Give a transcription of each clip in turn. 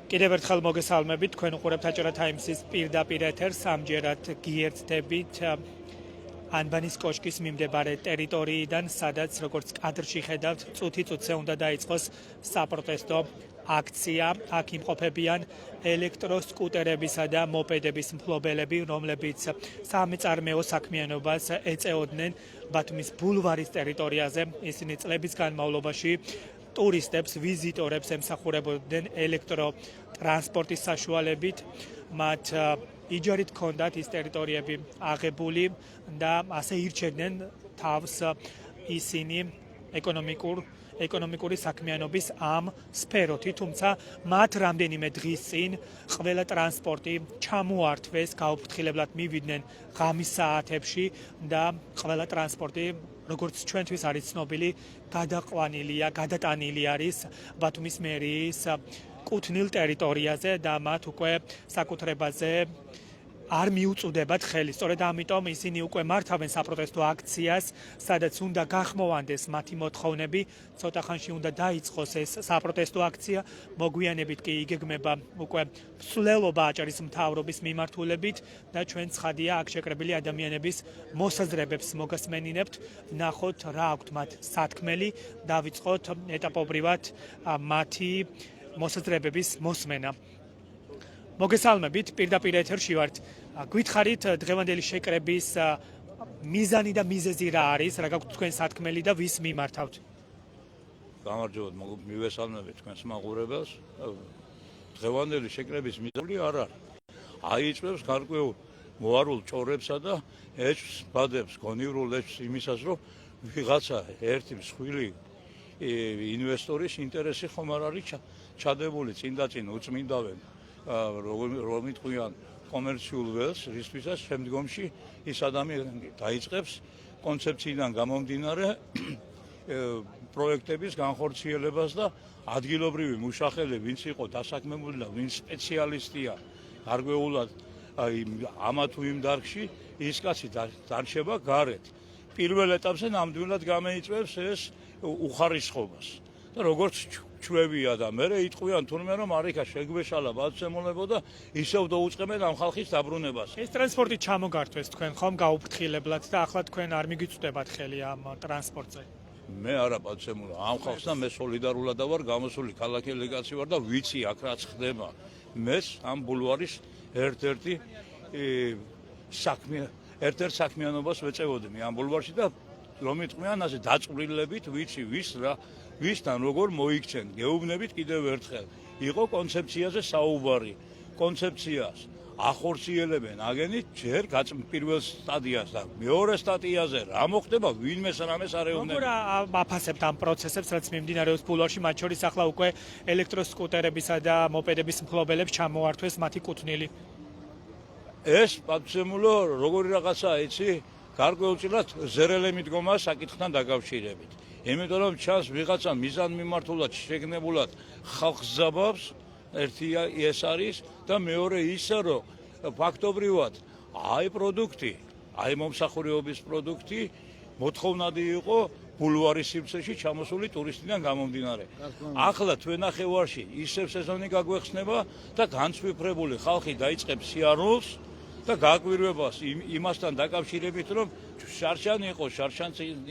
კიდევ ერთხელ მოგესალმებით, თქვენ უყურებთ აჭარა ტაიმსის პირდაპირ ეთერს, ამჯერად გიერთდებით ანბანის კოშკის მიმდებარე ტერიტორიიდან, სადაც როგორც კადრში ხედავთ, წუთი-წუთზე უნდა დაიწყოს საპროტესტო აქცია. აქ იმყოფებიან ელექტროსკუტერებისა და მოპედების მფლობელები, რომლებიც სამეწარმეო საქმიანობას ეწეოდნენ ბათუმის ბულვარის ტერიტორიაზე. ისინი წლების განმავლობაში ტურისტებს, ვიზიტორებს ემსახურებოდნენ ელექტროტრანსპორტის საშუალებით. მათ იჯარით ჰქონდათ ის ტერიტორიები აღებული და ასე ირჩევდნენ თავს ისინი ეკონომიკური საქმიანობის ამ სფეროთი, თუმცა მათ რამდენიმე დღის წინ ყველა ტრანსპორტი ჩამოართვეს, გაუფრთხილებლად მივიდნენ ღამის საათებში და ყველა ტრანსპორტი, როგორც ჩვენთვის არის ცნობილი, გადატანილი არის ბათუმის მერიის კუთვნილ ტერიტორიაზე და მათ უკვე საკუთრებაზე არ მიუწვდებათ ხელი. სწორედ ამიტომ ისინი უკვე მართავენ საპროტესტო აქციას, სადაც უნდა გახმოვანდეს მათი მოთხოვნები. ცოტა ხანში უნდა დაიწყოს ეს საპროტესტო აქცია. მოგვიანებით კი იგეგმება უკვე მსვლელობა აჭარის მთავრობის მიმართულებით და ჩვენ ცხადია აქ შეკრებილი ადამიანების მოსაზრებებს მოგასმენინებთ. ნახოთ რა აქვთ მათ სათქმელი, დავიწყოთ ეტაპობრივად მათი მოსაზრებების მოსმენა. მოგესალმებით, პირდაპირ ეთერში ვართ. გვითხარით დღევანდელი შეკრების მიზანი და მიზეზი რა არის, რა გაქვთ თქვენ სათქმელი და ვის მიმართავთ? გამარჯობათ, მივესალმებით თქვენს მაყურებელს. დღევანდელი შეკრების მიზანი არ არის. აიწევს გარკვეულ მოარულ ჭორებსა და ეჭვს ბადებს, გონივრულ ეჭვს იმისას, რომ ვიღაცა ერთი მსხვილი ინვესტორის ინტერესი ხომ არ არის ჩადებული წინ უწმინდავენ რომ იტყვიან კომერციულ ველს, რისთვისაც შემდგომში ის ადამიანი დაიწყებს კონცეფციიდან გამომდინარე პროექტების განხორციელებას და ადგილობრივი მუშახელი, ვინც იყო დასაქმებული და ვინც სპეციალისტია გარკვეულად ამა თუ იმ დარგში, ის კაცი დარჩება გარეთ. პირველ ეტაპზე ნამდვილად გამოიწვევს ეს უხარისხობას. და როგორც ჩვევია და მე იტყვიან თურმე რომ არიქა შეგვეშალა ბაცემოლებო და ისევ დაუწყებენ ამ ხალხის დაბრუნებას. ეს ტრანსპორტი ჩამოგართვეს თქვენ ხომ გაუფრთხილებლად და ახლა თქვენ არ მიგიწვდებათ ხელი ამ ტრანსპორტზე? მე არა ბაცემულა ამ ხალხს და მე სოლიდარულად ვარ გამოსული ქალაქი ელეგაცი ვარ და ვიცი აქ რაც ხდება. მეც ამ ბულვარის ერთ-ერთ საქმიანობას ვეწევოდი ამ ბულვარში და რომ იტყვიან ასე დაწვრილებით ვიცი ვისთან როგორ მოიქცენ. გეუბნებით კიდევ ერთხელ. იყო კონცეფციაზე საუბარი. კონცეფციას ახორციელებენ აგენით ჯერ პირველ სტადიას და მეორე სტადიაზე რა მოხდება ვინმეს რამეს არ ეუბნებიან. როგორ აფასებთ ამ პროცესებს, რაც მიმდინარეობს ბულვარში, მათ შორის ახლა უკვე ელექტროსკუტერებისა და მოპედების მფლობელებს ჩამოართვეს მათი კუთვნილი? ეს ბაცემულო როგორი რაღაცაა იცი? გარკვეულწილად ზერელე მიდგომა საკითხთან დაკავშირებით. იმიტომ რომ ჩანს ვიღაცა მიზანმიმართულად შეგნებულად ხალხს ზაბავს, ერთი ეს არის და მეორე ისე რომ ფაქტობრივად აი პროდუქტი, აი მომსახურეობის პროდუქტი მოთხოვნადი იყო ბულვარის სივრცეში ჩამოსული ტურისტიდან გამომდინარე. ახლა თვენახევარში ისევ სეზონი გაგვეხსნება და განცვიფრებული ხალხი დაიწყებს სიარულს და გააკვირვებას იმასთან დაკავშირებით, რომ შარშანი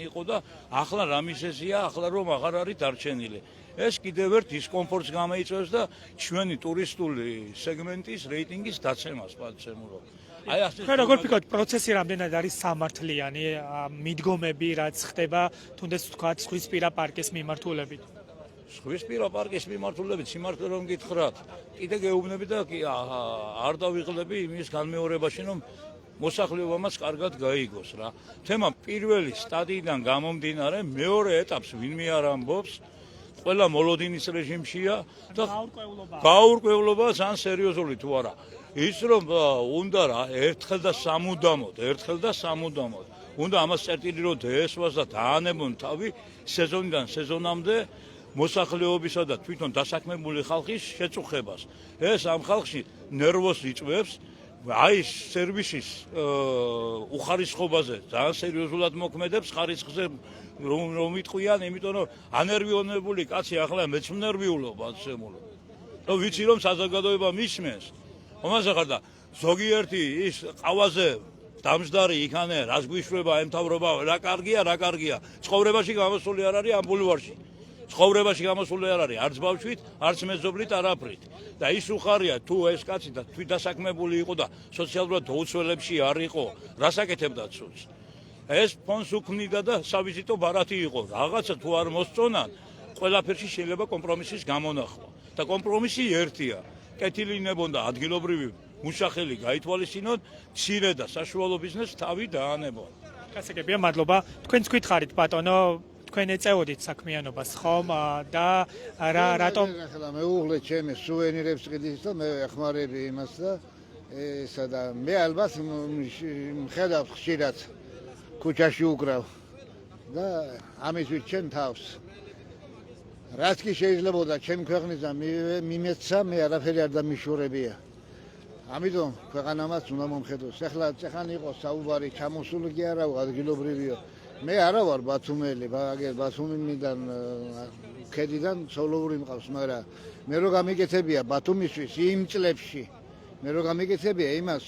იყო და ახლა რა მიზეზია, ახლა რომ აღარ არის დარჩენილი. ეს კიდევ ერთ დისკომფორტს გამოიწვევს და ჩვენი ტურისტული სეგმენტის რეიტინგის დაცემას პაცემულო. აი ასე თქვენ როგორ ფიქრობთ, პროცესი რამდენად არის სამართლიანი, მიდგომები რაც ხდება, თუნდაც ვთქვათ, ზღვისპირა პარკის მიმართულებით? ზღვისპირა პარკის მიმართულებით სიმართლე რომ გითხრათ, კიდე გეუბნები და არ დავიღლები იმის განმეორებაში, რომ მოსახლეობამაც კარგად გაიგოს რა. თემა პირველი სტადიიდან გამომდინარე მეორე ეტაპს ვინმე არ ამბობს, ყველა მოლოდინის რეჟიმშია და გაურკვევლობა ძალიან სერიოზული თუ არა. ის რომ უნდა რა ერთხელ და სამუდამოდ უნდა ამას წერტილი რომ დაესვას და დაანებონ თავი სეზონიდან სეზონამდე მოსახლეობისა და თვითონ დასაქმებული ხალხის შეწუხებას. ეს ამ ხალხში ნერვოს იწვევს, აი სერვისის უხარისხობაზე ძალიან სერიოზულად მოქმედებს ხარისხზე რომ იტყვიან, იმიტომ რომ ანერვიონებული კაცი ახლა მეც ნერვიულობ აცემულო. რომ ვიცი რომ საზოგადოება მისმენს. ხომაზე ხარ და ზოგიერთი ის ყავაზე დამждარი იქანე რას გვიშვება ემთავრობა რა კარგია ცხოვრებაში გამოსული არ არის ამ ბულვარში ცხოვრებაში გამოსული არ არის არც ბავშვით არც მეზობლით არაფრით და ის უხარია თუ ეს კაცი და თვითდასაქმებული იყო და სოციალურად დაუცველებში არ იყო რას აკეთებდა ცუც ეს ფონს უქმნიდა და სავიზიტო ბარათი იყო რაღაცა თუ არ მოსწონან ყველაფერში შეიძლება კომპრომისის გამონახვა და კომპრომისი ერთია კეთილინებონდა ადგილობრივი მუშახელი გაითვალისწინონ მცირე და საშუალო ბიზნესს თავი დაანებონ. გასაგებია, მადლობა. თქვენც გითხარით ბატონო, თქვენ ეწეოდით საქმიანობას ხომ და რატომ ახლა მეუღლე ჩემი სუვენირებს ყიდის და მე ეხმარები იმას და ესა და მე ალბათ მხედავ ხშირად ქუჩაში უკრავ და ამისთვის ჩემ თავს რაც კი შეიძლებოდა ჩემ ქვეყნისა მიმეცა მე არაფერი არ დამიშორებია ამიტომ ქვეყანამაც უნდა მომხედოს ახლა წეხან იყო საუბარი ჩამოსული კი არა ადგილობრივიო მე არა ვარ ბათუმელი ბათუმიდან ქედიდან სოლოვური მყავს მაგრამ მე რო გამიკეთებია ბათუმისთვის იმ წლებში მე რო გამიკეთებია იმას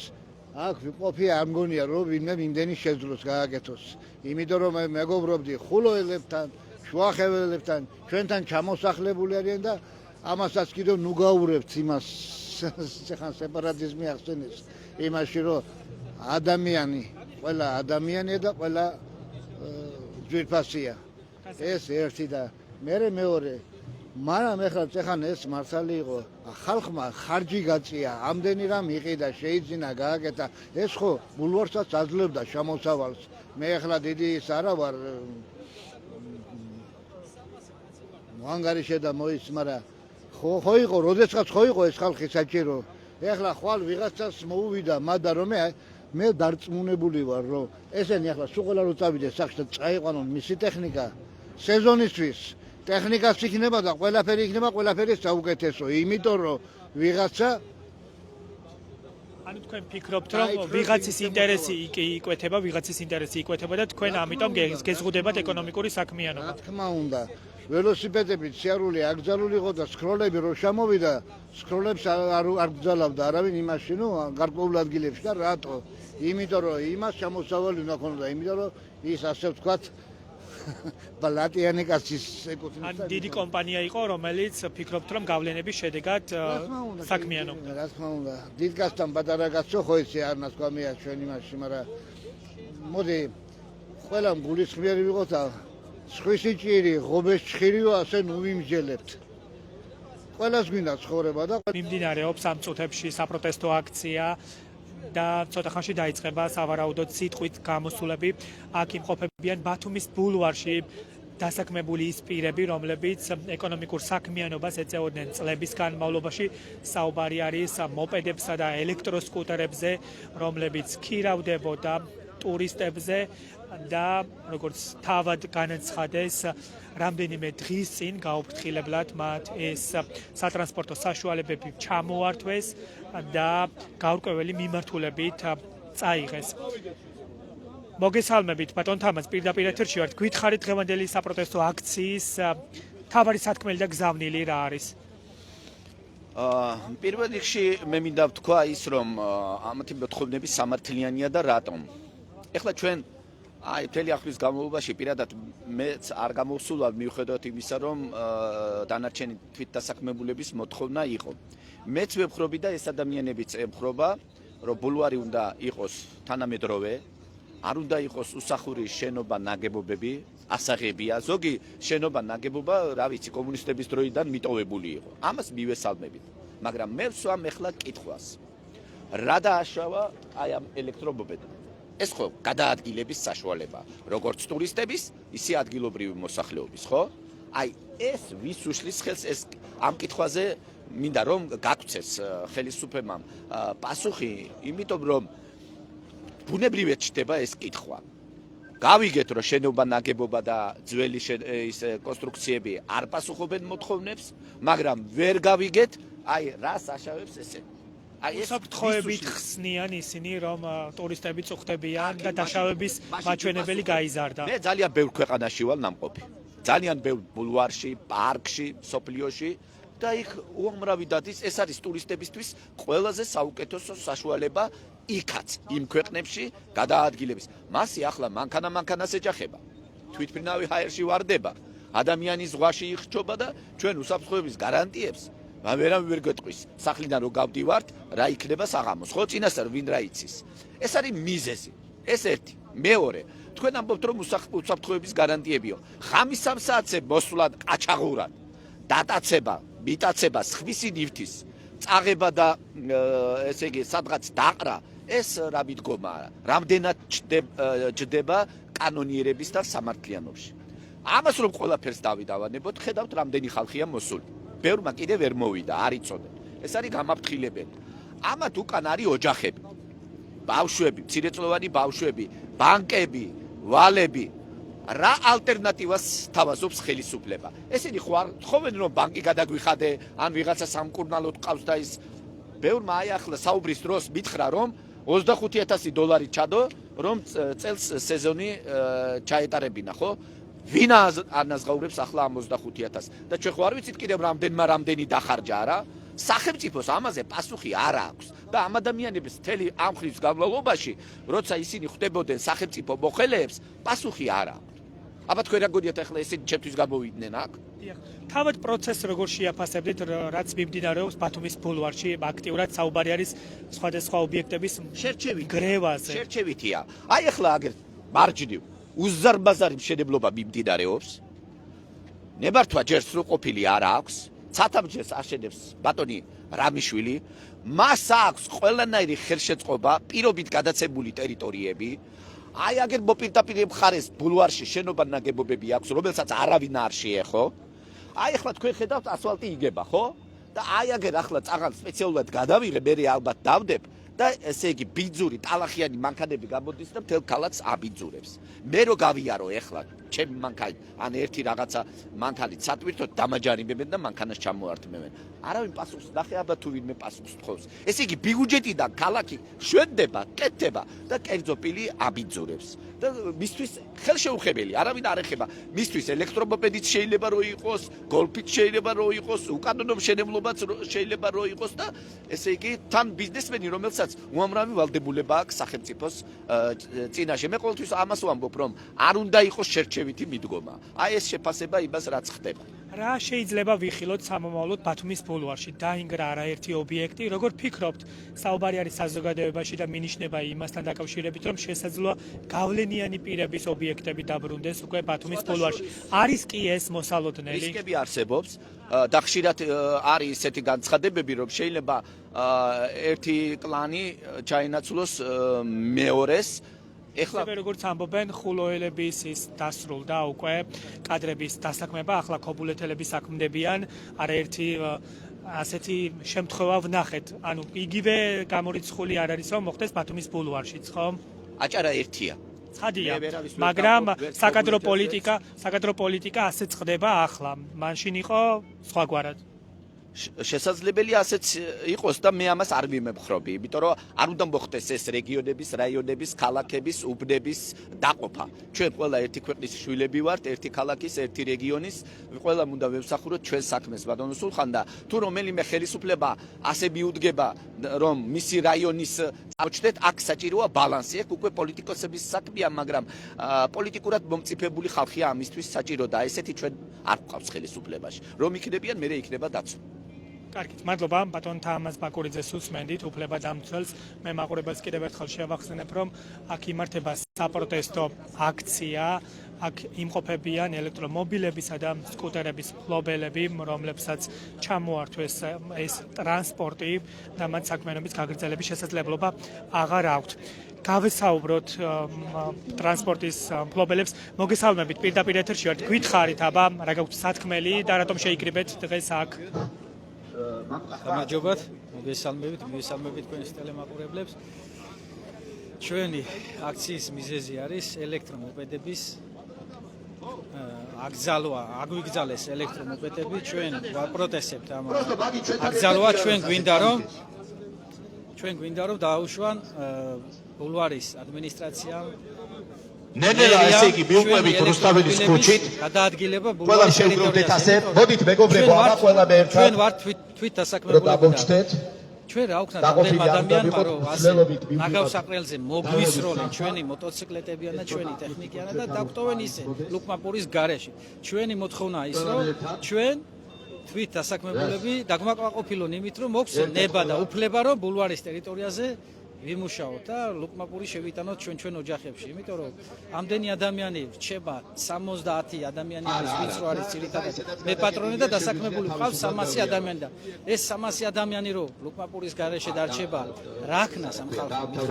აქ ვიყოფია არ მგონია რომ ვინმე იმდენი შეძლოს გააკეთოს იმიტომ რომ მე მეგობრობდი ხულოელებთან შუახეველებთან ჩვენთან ჩამოსახლებული არიან და ამასაც კიდევ ნუ გაურებთ იმას ხან სეპარატიზმი ახსენეს იმაში რომ ადამიანი ყველა ადამიანია და ყველა ძვირფასია ეს ერთი და მეორე მაგრამ ეხლა ხან ეს მართალი იყო ხალხმა ხარჯი გაწია ამდენი რამ იყიდა შეიძინა გააკეთა ეს ხო ბულვარსაც აძლევდა შემოსავალს მე ეხლა დიდი ის არა ვარ ანგარიშე და მოიც მაგრამ ხო იყო როდესაც ხო იყო ეს ხალხი საჭირო ეხლა ხვალ ვიღაცას მოუვიდა მადა რომ მე დარწმუნებული ვარ რომ ესენი ახლა სულ ყველა რო წავიდეს სახში და წაიყვანონ მისი ტექნიკა სეზონისთვის ტექნიკაც იქნება და ყველაფერი იქნება ყველაფერი საუკეთესო იმიტომ რომ ვიღაცა ანუ თქვენ ფიქრობთ რომ ვიღაცის ინტერესი იკვეთება და თქვენ ამიტომ გეზღუდებათ ეკონომიკური საქმიანობა რა თქმა უნდა ველოსიპედებით სიარული აკრძალული იყო და სკროლები რო შემოვიდა სკროლებს არ გძალავდა არავინ იმაში ნუ გარკვეულ ადგილებში და რატო იმიტომ რომ იმას შემოსავალი უნდა ქონოდა იმიტომ რომ ის ასე ვთქვათ ბალატიანი კაცის ეკუთვნის ან დიდი კომპანია იყო რომელიც ფიქრობთ რომ გავლენების შედეგად საქმიანობდა რა თქმა უნდა დიდ კაცთან პატარა კაცო ხო იცი არ ნასკვამია ჩვენ იმაში მაგრამ მოდი ყველამ გულისხმიერი ვიყოთ სხვისი ჭირი ღობეს ჭხირივ ასე ნუ ვიმსჯელებთ ყველას გვინდა ცხოვრება და მიმდინარეობს ამ წუთებში საპროტესტო აქცია და ცოტა ხანში დაიწყება სავარაუდოდ სიტყვით გამოსულები აქ იმყოფებიან ბათუმის ბულვარში დასაქმებული ის პირები რომლებიც ეკონომიკურ საქმიანობას ეწეოდნენ წლების განმავლობაში საუბარი არის მოპედებსა და ელექტროსკუტერებზე რომლებიც ქირავდებოდა ტურისტებზე და როგორც თავად განაცხადეს რამდენიმე დღის წინ გაუფრთხილებლად მათ ეს სატრანსპორტო საშუალებები ჩამოართვეს და გაურკვეველი მიმართულებით წაიღეს. მოგესალმებით ბატონ თამაზ პირდაპირ ეთერში ვართ. გითხარით დღევანდელი საპროტესტო აქციის თავარი სათქმელი და გზავნილი რა არის? პირველ რიგში მე მინდა ვთქვა ის რომ ამათი მოთხოვნები სამართლიანია და რატომ. ეხლა ჩვენ მთელი ახლის განმავლობაში პირადად მეც არ გამოვსულა მიუხედავად იმისა რომ დანარჩენი თვითდასაქმებულების მოთხოვნა იყო. მეც ვებხრობი და ეს ადამიანებიც ემხრობა რომ ბულვარი უნდა იყოს თანამედროვე არ უნდა იყოს უსახური შენობა ნაგებობები ასაღებია ზოგი შენობა ნაგებობა რა ვიცი კომუნისტების დროიდან მიტოვებული იყო ამას მივესალმებით მაგრამ მე ვსვამ ეხლა კითხვას რა დააშავა აი ამ ელექტრომობედს ეს ხო გადაადგილების საშუალება როგორც ტურისტების ისე ადგილობრივი მოსახლეობის ხო აი ეს ვის უშლის ხელს ეს ამ კითხვაზე მინდა რომ გაგცეს ხელისუფლებამ პასუხი იმიტომ რომ ბუნებრივად ჩდება ეს კითხვა გავიგეთ რომ შენობა ნაგებობა და ძველი ის კონსტრუქციები არ პასუხობენ მოთხოვნებს მაგრამ ვერ გავიგეთ აი რას აშავებს ესე საფრთხეებით ხსნიან ისინი რომ ტურისტები წუხდებიან და დაშავების მაჩვენებელი გაიზარდა. მე ძალიან ბევრ ქვეყანაში ვალ ნამყოფი. ძალიან ბევრ ბულვარში, პარკში, სოფლიოში და იქ უამრავი დადის, ეს არის ტურისტებისთვის ყველაზე საუკეთესო საშუალება იქაც იმ ქვეყნებში გადაადგილების. მასი ახლა მანქანას ეჯახება. თვითმფრინავი ჰაერში ვარდება. ადამიანის ზღვაში იხჩობა და ჩვენ უსაფრთხოების გარანტიებს ვერავინ ვერ გეტყვის. სახლიდან რო გავდივართ, რა იქნება საღამოს, ხო, წინასწარ ვინ რა იცის. ეს არის მიზეზი. ეს ერთი. მეორე, თქვენ ამბობთ რომ უსაფრთხოების გარანტიებიო. ღამის 3 საათზე მოსვლა ყაჩაღურად, დატაცება, მიტაცება, სხვისი ნივთის, წაღება და ესე იგი სადღაც დაყრა, ეს რა მიდგომა, რამდენად ჯდება კანონიერების და სამართლიანობაში. ამას რომ ყველაფერს დავიდავანებოთ, ხედავთ რამდენი ხალხია მოსული. ბევრმა კიდე ვერ მოვიდა, არ იცოდნენ. ეს არის გამაფრთხილებელი. ამათ უკან არის ოჯახები. ბავშვები, მცირეწლოვანი ბავშვები, ბანკები, ვალები. რა ალტერნატივას თავაზობს ხელისუფლება? ესენი ხო არ თხოვენ რომ ბანკი გადაგვიხადე, ან ვიღაცა სამკურნალოდ ყავს და ის ბევრმა აი ახლა საუბრის დროს მითხრა რომ $25,000 ჩადო, რომ წელს სეზონი ჩაეტარებინა, ხო? ვინ ანაზღაურებს ახლა ამ 25,000 და ჩვენ ხო არ ვიცით კიდევ რამდენი დახარჯა არა? სახელმწიფოს ამაზე პასუხი არ აქვს და ამ ადამიანების მთელი ამ ხნის განმავლობაში, როცა ისინი ხვდებოდნენ სახელმწიფო მოხელეებს, პასუხი არ აქვს. აბა თქვენ რა გონიათ ახლა ესენი ჩემთვის გამოვიდნენ აქ? თავად პროცესს როგორ შეაფასებდით, რაც მიმდინარეობს ბათუმის ბულვარში, აქტიურად საუბარი არის სხვადასხვა ობიექტების გრევაზე. შერჩევითია. აი ახლა აგერ მარჯვნივ უზარმაზარი მშენებლობა მიმდინარეობს. ნებართვა ჯერ სრულყოფილი არ აქვს. ცათამბჯენს აშენებს ბატონი რამიშვილი. მას აქვს ყველანაირი ხელშეწყობა, პირობით გადაცემული ტერიტორიები. აი აგერ მოპირდაპირ მხარეს ბულვარში შენობა ნაგებობები აქვს, რომელსაც არავინ არ შეეხო. აი ახლა თქვენ ხედავთ ასფალტი იგება, ხო? და აი აგერ ახლა წაღან სპეციალურად გადავიღე, მე ალბათ დავდებ და ესე იგი ბიძური ტალახიანი მანქანები გამოდის და მთელ ქალაქს აბიძურებს. მე რო გავიარო ახლა ჩემი მანქანი, ან ერთი რაღაცა მანქანით სატვირთოდ დამაჯარიმებენ და მანქანას ჩამოართმევენ. არავინ პასუხს ნახე, აბა თუ ვინმე პასუხს თხოვს. ესე იგი ბიუჯეტიდან ქალაქი შვენდება, კეთდება და კერძო პირი აბიძურებს. და მისთვის ხელშეუხებელი, არავინ არ ეხება. მისთვის ელექტრომოპედიც შეიძლება რო იყოს, გოლფიც შეიძლება რო იყოს, უკანონო მშენებლობაც შეიძლება რო იყოს და ესე იგი თან ბიზნესმენი, რომელსაც უამრავი ვალდებულება აქვს სახელმწიფოს წინაშე. მე ყოველთვის ამას ვამბობ, რომ არ უნდა იყოს შერჩევითი მიდგომა. აი ეს შეფასება იმას რაც ხდება. რა შეიძლება ვიხილოთ სამომავლოდ ბათუმის ბულვარში? დაინგრა არაერთი ობიექტი. როგორ ფიქრობთ, საუბარი არის საზოგადოებაში და მინიშნება იმასთან დაკავშირებით, რომ შესაძლოა გავლენიანი პირების ობიექტები დაბრუნდეს უკვე ბათუმის ბულვარში? არის კი ეს მოსალოდნელი? რისკები არსებობს და ხშირად არის ესეთი განცხადებები, რომ შეიძლება ერთი კლანი ჩაინაცვლოს მეორეს. ეხლა როგორც ამბობენ, ხულოელების ის დასრულდა უკვე კადრების დასაქმება, ახლა ქობულეთელები საქმდებიან, არაერთი ასეთი შემთხვევა ვნახეთ. ანუ იგივე გამორიცხული არ არის რომ მოხდეს ბათუმის ბულვარშიც, ხო? აჭარა ერთია. ცხადია, მაგრამ საკადრო პოლიტიკა ასეც ხდება ახლა. მანშინ იყო სხვაგვარად. შესაძლებელია ასეც იყოს და მე ამას არ მიმებხრობი, იმიტომ რომ არ უნდა მოხდეს ეს რეგიონების, რაიონების, ქალაქების, უბნების დაყოფა. ჩვენ ყველა ერთი ქვეყნის შვილები ვართ, ერთი ქალაქის, ერთი რეგიონის, ყველამ უნდა ვემსახუროთ ჩვენ საქმეს, ბატონო სულხან და თუ რომელიმე ხელისუფლება ასე მიუდგება, რომ მისი რაიონის წავჭდეთ, აქ საჭიროა ბალანსი, აქ უკვე პოლიტიკოსების საქმეა, მაგრამ პოლიტიკურად მომწიფებული ხალხია ამისთვის საჭირო და ესეთი ჩვენ არ გვყავს ხელისუფლებაში. რომ იქნებიან, მერე იქნება დაცვა. კარგით, მადლობა ბატონ თამაზ ბაკურიძეს უსმენდით, უფლება დამცველს. მე მაყურებელს კიდევ ერთხელ შევახსენებ, რომ აქ იმართება საპროტესტო აქცია, აქ იმყოფებიან ელექტრომობილებისა და სკუტერების მფლობელები, რომლებსაც ჩამოართვეს ეს ტრანსპორტი და მათ საქმიანობის გაგრძელების შესაძლებლობა აღარ აქვთ. გავესაუბროთ ტრანსპორტის მფლობელებს, მოგესალმებით, პირდაპირ ეთერში ვართ, გითხარით, აბა რა გაქვთ სათქმელი და რატომ შეიკრიბეთ დღეს აქ? გამარჯობათ, მოგესალმებით თქვენს ტელემაყურებლებს. ჩვენი აქციის მიზეზი არის ელექტრომოპედების აგვიგზალეს ელექტრომოპედები, ჩვენ ვაპროტესტებთ ამ აკრძალვა, ჩვენ გვინდა რომ დაუშვან ბულვარის ადმინისტრაციამ ნენელა ესე იგი მივყვებით რუსთაველის ქუჩით გადაადგილება ყველა ბულვარის შევგროვდეთ ასე ტერიტორიაზე. მოდით მეგობრებო აბა ყველა ერთად ჩვენ ვართ თვით დასაქმებულები. დავუჩნდეთ ჩვენ რა ვქნათ დაყოფილი ამდენ არ ადამიანმა დავიყოთ, რომ ასე ცვლილობით მივიღოთ. ნაგავს საყრელზე მოგვისროლენ ჩვენი მოტოციკლეტებიან და ჩვენი ტექნიკიანა და დაგვტოვენ ისე ლუკმაპურის გარეშე. ჩვენი მოთხოვნა ის რომ ჩვენ თვით დასაქმებულები დაგმაკმაყოფილონ იმით რომ მოგვცენ ნება და უფლება რომ ბულვარის ტერიტორიაზე ვიმუშაოთ და ლუკმაპური შევიტანოთ ჩვენ ოჯახებში, იმიტომ რომ ამდენი ადამიანი რჩება 70 ადამიანის ვიწრო არის ძირითადად მე პატრონი და დასაქმებული ყავს 300 ადამიანი და ეს 300 ადამიანი რომ ლუკმაპურის გარეშე დარჩება რა ქნას ამ ხალხს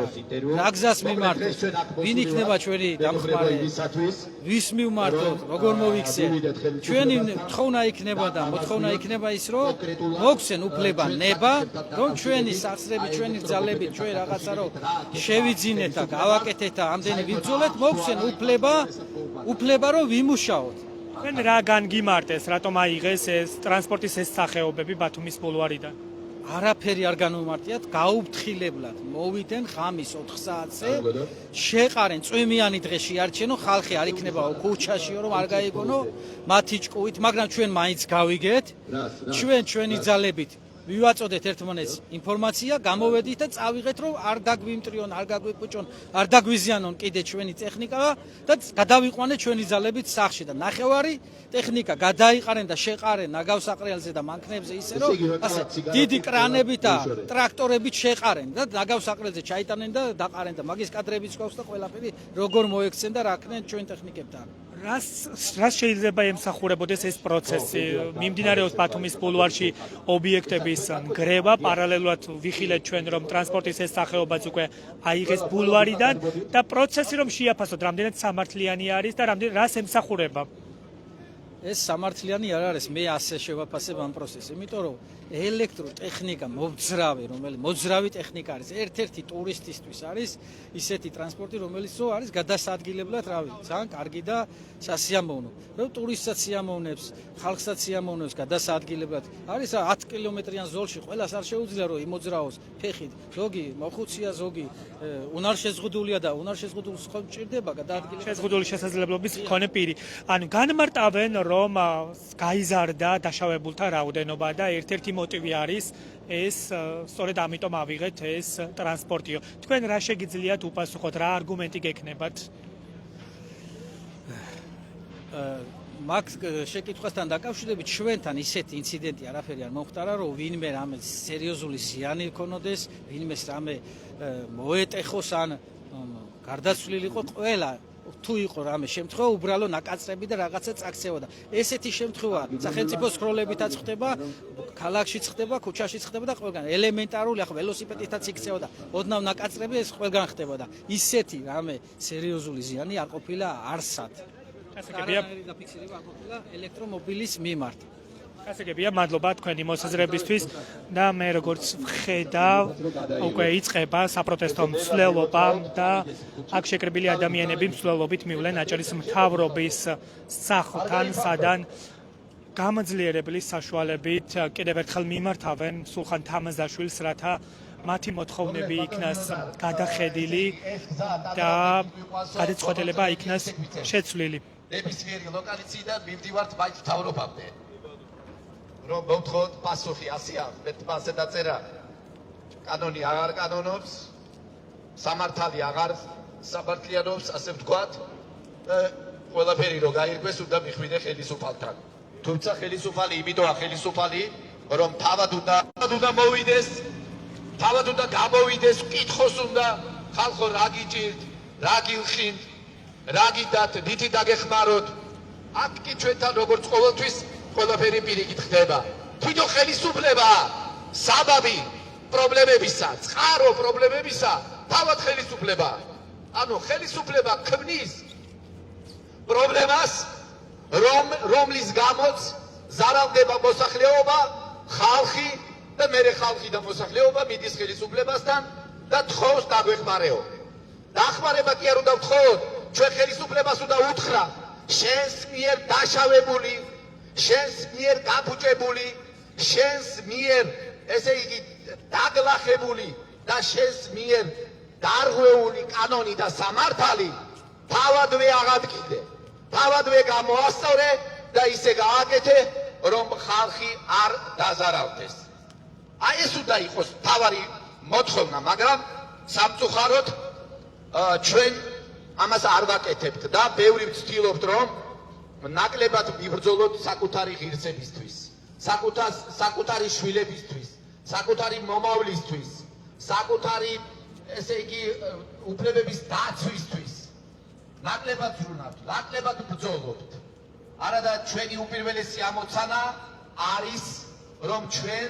რა გზას მიმართოს ვინ იქნება ჩვენი დამხმარე ვის მივმართოთ როგორ მოვიქცეთ ჩვენი თხოვნა იქნება და მოთხოვნა იქნება ის რომ მოგვცენ უფლება ნება რომ ჩვენი სახსრები ჩვენი ძალები ჩვენ რაღაცა რომ შევიძინეთ და გავაკეთეთ და ამდენი ვიბრძოლეთ მოგვცენ უფლება რომ ვიმუშაოთ თქვენ რა განგიმარტეს რატომ აიღეს ეს ტრანსპორტის ეს სახეობები ბათუმის ბულვარიდან არაფერი არ განვიმარტიათ გაუფრთხილებლად მოვიდნენ ღამის 4 საათზე შეყარენ წვიმიანი დღე შეარჩენო ხალხი არ იქნებაო ქუჩაშიო რომ არ გაიგონო მათი ჭკუით მაგრამ ჩვენ მაინც გავიგეთ ჩვენი ძალებით ვივაწოდეთ ერთმანეთს ინფორმაცია გამოვედით და წავიღეთ რომ არ დაგვიმტრიონ არ გაგვიფუჭონ არ დაგვიზიანონ კიდე ჩვენი ტექნიკა და გადავიყვანეთ ჩვენი ძალებით სახში და ნახევარი ტექნიკა გადაიყარენ და შეყარენ ნაგავს საყრელზე და მანქნებზე ისე რომ ასე დიდი კრანებით და ტრაქტორებით შეყარენ და ნაგავს საყრელზე ჩაიტანენ და დაყარენ და მაგის კადრებიც გვაქვს და ყველაფერი როგორ მოექცენ და რა ქნენ ჩვენ ტექნიკებთან რას შეიძლება ემსახურებოდეს ეს პროცესი მიმდინარეობს ბათუმის ბულვარში ობიექტების ნგრევა პარალელურად ვიხილეთ ჩვენ რომ ტრანსპორტის ეს სახეობაც უკვე აიღეს ბულვარიდან და პროცესი რომ შეაფასოთ რამდენად სამართლიანი არის და რამდენად რას ემსახურება ეს სამართლიანი არ არის მე ასე შევაფასებ ამ პროცესს იმიტომ რომ ელექტროტექნიკა მოძრავი ტექნიკა არის ერთ-ერთი ტურისტისთვის არის ისეთი ტრანსპორტი რომელიც არის გადასადგილებლად რავი ძალიან კარგი და სასიამოვნო რომ ტურისტსაც სიამოვნებს ხალხსაც სიამოვნებს გადასადგილებლად არის 10 კილომეტრიან ზოლში ყველას არ შეუძლია რომ იმოძრაოს ფეხით ზოგი მოხუცია ზოგი უნარშეზღუდულია და უნარშეზღუდულს ხომ ჭირდება გადაადგილება შეზღუდული შესაძლებლობის მქონე პირი ანუ განმარტავენ რომ გაიზარდა დაშავებულთა რაოდენობა და ერთ-ერთი მოტივი არის ეს სწორედ ამიტომ ავიღეთ ეს ტრანსპორტიო. თქვენ რა შეგიძლიათ უპასუხოთ, რა არგუმენტი გექნებათ? მაგ შეკითხვასთან დაკავშირებით ჩვენთან ისეთი ინციდენტი არაფერი არ მომხდარა, რომ ვინმე რამე სერიოზული ზიანი ქონოდეს, ვინმე რამე მოეტეხოს ან გარდაცვლილიყო ყველა თუ იყო რამე შემთხვევა უბრალო ნაკაწრები და რაღაცა წაქცევოდა. ესეთი შემთხვევა სახელმწიფო სკროლებითაც ხდება, ქალაქშიც ხდება, ქუჩაშიც ხდება და ყველგან ელემენტარული ახლა ველოსიპედითაც იქცევოდა. ოდნავ ნაკაწრები ეს ყველგან ხდებოდა. ისეთი რამე სერიოზული ზიანი არ ყოფილა არსად. გასაგებია დაფიქსირება არ ყოფილა ელექტრომობილის მიმართ. გასაგებია მადლობა თქვენი მოსაზრებისთვის და მე როგორც ვხედავ უკვე იწყება საპროტესტო მსვლელობა და აქ შეკრებილი ადამიანები მსვლელობით მივლენ აჭარის მთავრობის სახლთან სადან გამოძლიერებლის საშუალებით კიდევ ერთხელ მიმართავენ სულხან თამაზაშვილს რათა მათი მოთხოვნები იქნას გადახედილი და გადაწყვეტილება იქნას შეცვლილი ნებისმიერი ლოკალიციიდან მივდივართ მაინც მთავრობამდე რომ მოვთხოვოთ პასუხი ასეა მეტმასე დაწერა კანონი აღარ კანონობს სამართალი აღარ სამართლიანობს ასე ვთქვათ ყველაფერი რომ გაირკვეს უნდა მიხვიდე ხელისუფალთან თუმცა ხელისუფალი იმიტოა ხელისუფალი რომ თავად უნდა მოვიდეს თავად უნდა გამოვიდეს კითხოს უნდა ხალხო რა გიჭირთ რა გილხინთ რა გიდათ ნითი დაგეხმაროთ აქ კი ჩვენთან როგორც ყოველთვის ყველაფერი პირიქით ხდება. თვითონ ხელისუფლება საბაბი პრობლემებისა, წყარო პრობლემებისა, თავად ხელისუფლება. ანუ ხელისუფლება ქმნის პრობლემას, რომლის გამოც ზარალდება მოსახლეობა, ხალხი და მერე ხალხი და მოსახლეობა მიდის ხელისუფლებასთან და თხოვს დაგვეხმარეო. დახმარება კი არ უნდა ვთხოვოთ, ჩვენ ხელისუფლებას უნდა უთხრა, შენს მიერ დაშავებული შენს მიერ გაფუჭებული, შენს მიერ ესე იგი დაგლახებული და შენს მიერ დარღვეული კანონი და სამართალი თავადვე აღადგინე, თავადვე გამოასწორე და ისე გააკეთე, რომ ხალხი არ დაზარავდეს. აი ეს უნდა იყოს თავარი მოთხოვნა, მაგრამ სამწუხაროდ ჩვენ ამას არ ვაკეთებთ და ბევრი ვცდილობთ, რომ ნაკლებად ვიბრძოლოთ საკუთარი ღირსებისთვის, საკუთარი შვილებისთვის, საკუთარი მომავლისთვის, საკუთარი ესე იგი უფლებების დაცვისთვის. ნაკლებად ვზრუნავთ, ნაკლებად ვბრძოლობთ. არადა ჩვენი უპირველესი ამოცანა არის, რომ ჩვენ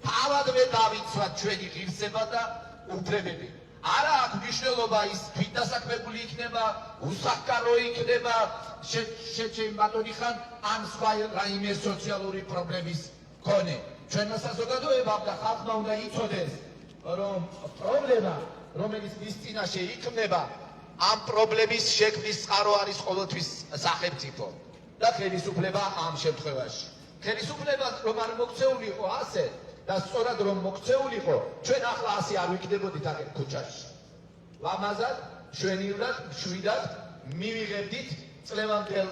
თავადვე დავიცვათ ჩვენი ღირსება და უფლებები. არა აქვს მნიშვნელობა ის თვითდასაქმებული იქნება, უსახკარო იქნება, შეჩემ ბატონი ხან ან სხვა რაიმე სოციალური პრობლემის მქონე. ჩვენმა საზოგადოებამ და ხალხმა უნდა იცოდეს, რომ პრობლემა, რომელიც მის წინაშე იქმნება, ამ პრობლემის შექმნის წყარო არის ყოველთვის სახელმწიფო და ხელისუფლება ამ შემთხვევაში. ხელისუფლება რომ არ მოქცეულიყო ასე და სწორად რომ მოქცეულიყო, ჩვენ ახლა ასე არ ვიქნებოდით აქეთ ქუჩაში. ლამაზად, შვენივრად, მშვიდად მივიღებდით წლევანდელ